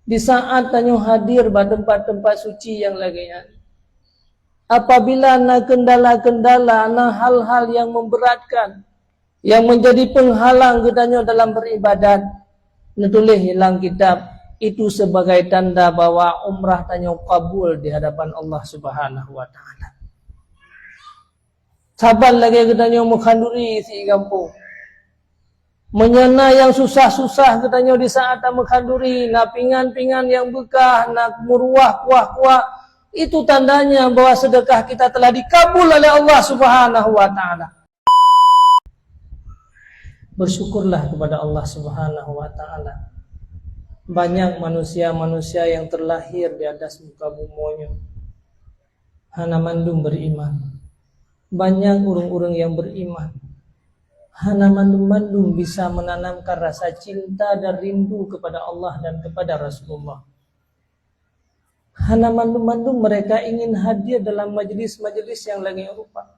Di saat tanyo hadir pada tempat-tempat suci yang lagian, apabila na kendala-kendala, na hal-hal yang memberatkan, yang menjadi penghalang ketanyo dalam beribadat, nutulis hilang kitab, itu sebagai tanda bahwa umrah tanyo kabul di hadapan Allah Subhanahu wa taala. Sabar lagi ketanyo mukhanduri isi kampung. Menyana yang susah-susah ketanyo di saat mukhanduri, na pingan-pingan yang bekah, na muruah kuah-kuah, itu tandanya bahwa sedekah kita telah dikabul oleh Allah Subhanahu wa taala. Bersyukurlah kepada Allah Subhanahu wa taala. Banyak manusia-manusia yang terlahir di atas muka bumi hana mandum beriman. Banyak urang-urang yang beriman. Hana mandum-mandum bisa menanamkan rasa cinta dan rindu kepada Allah dan kepada Rasulullah. Hana mandum-mandum mereka ingin hadir dalam majlis-majlis yang lagi rupa.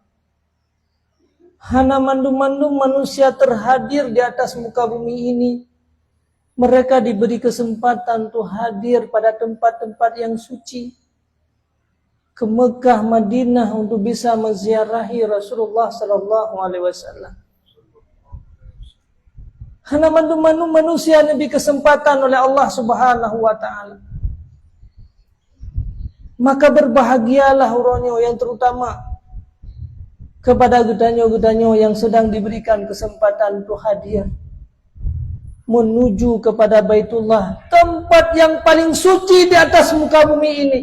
Hana mandum-mandum manusia terhadir di atas muka bumi ini. Mereka diberi kesempatan untuk hadir pada tempat-tempat yang suci. Ke Mekah, Madinah untuk bisa menziarahi Rasulullah sallallahu alaihi wasallam. Hana mandum-mandum manusia diberi kesempatan oleh Allah Subhanahu wa taala. Maka berbahagialah orangnya yang terutama kepada gedanyo-gedanyo yang sedang diberikan kesempatan untuk hadir menuju kepada Baitullah, tempat yang paling suci di atas muka bumi ini.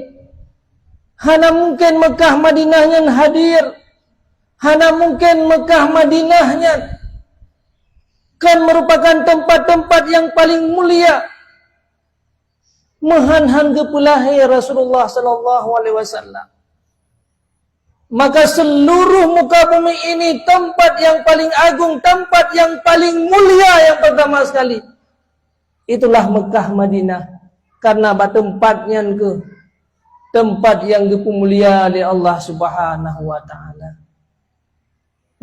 Hana mungkin Mekah Madinahnya hadir, hana mungkin Mekah Madinahnya kan merupakan tempat-tempat yang paling mulia. Mahan-han gepulahi Rasulullah sallallahu alaihi wasallam. Maka seluruh muka bumi ini tempat yang paling agung, tempat yang paling mulia yang pertama sekali. Itulah Mekah Madinah. Karena tempatnya ke tempat yang mulia oleh Allah Subhanahu wa taala.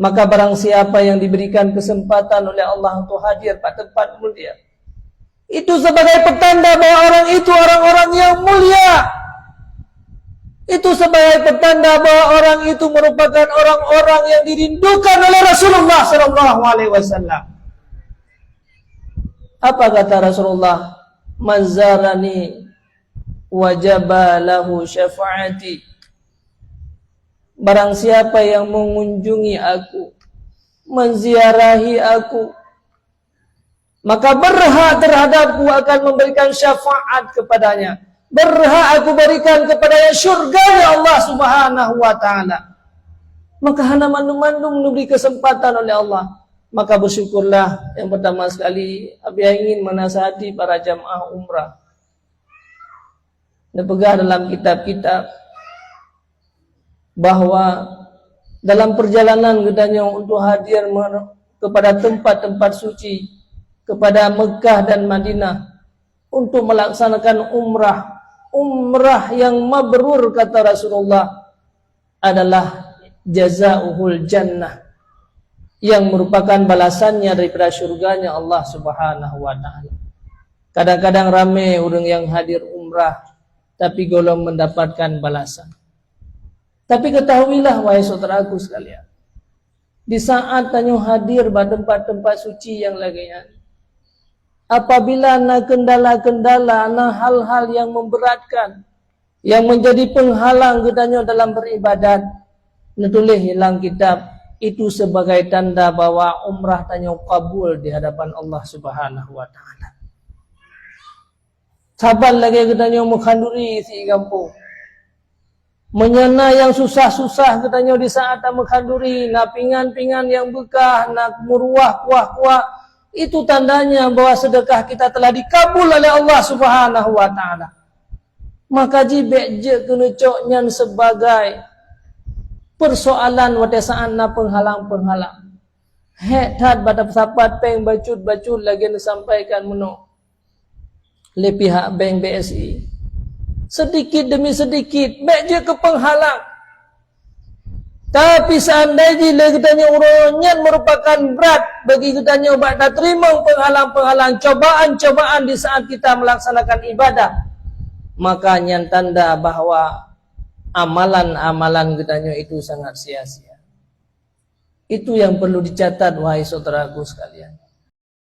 Maka barang siapa yang diberikan kesempatan oleh Allah untuk hadir pada tempat mulia, itu sebagai petanda bahwa orang itu orang-orang yang mulia. Itu sebagai petanda bahwa orang itu merupakan orang-orang yang dirindukan oleh Rasulullah sallallahu alaihi wasallam. Apa kata Rasulullah? Mazarani wajaba lahu syafaati. Barang siapa yang mengunjungi aku, menziarahi aku, maka berhak terhadapku akan memberikan syafaat kepadanya. Berhak aku berikan kepadanya syurganya Allah Subhanahu wa taala. Maka hana mandum-mandum diberi kesempatan oleh Allah. Maka bersyukurlah yang pertama sekali. Abi ingin menasihati para jamaah umrah. Dipegah dalam kitab-kitab bahwa dalam perjalanan gedanya untuk hadir kepada tempat-tempat suci, kepada Mekah dan Madinah untuk melaksanakan umrah yang mabrur, kata Rasulullah, adalah jazaa'ul jannah, yang merupakan balasannya daripada syurganya Allah Subhanahu wa taala. Kadang-kadang ramai orang yang hadir umrah tapi belum mendapatkan balasan. Tapi ketahuilah wahai saudaraku sekalian, di saat tanyo hadir pada tempat-tempat suci yang lagian, apabila na kendala-kendala, na hal-hal yang memberatkan, yang menjadi penghalang ketanyo dalam beribadat, nutulis hilang kitab, itu sebagai tanda bahwa umrah tanyo kabul di hadapan Allah Subhanahu wa taala. Sabar lagi ketanyo mukhanduri isi kampung. Menyana yang susah-susah ketanyo di saat mukhanduri, na pingan-pingan yang bekah, na muruah kuah-kuah, itu tandanya bahwa sedekah kita telah dikabul oleh Allah Subhanahu wa taala. Maka jibek je kenecoknya sebagai persoalan wadesaan na penghalang-penghalang. Hetat pada sapat peng bacut-bacut lagi disampaikan menuk le pihak bank BSI. Sedikit demi sedikit mek je ke penghalang. Tapi seandainya katanya urunnya merupakan berat bagi katanya tak terima penghalang-penghalang cobaan-cobaan di saat kita melaksanakan ibadah, maka yang tanda bahawa amalan-amalan katanya itu sangat sia-sia. Itu yang perlu dicatat wahai saudaraku sekalian.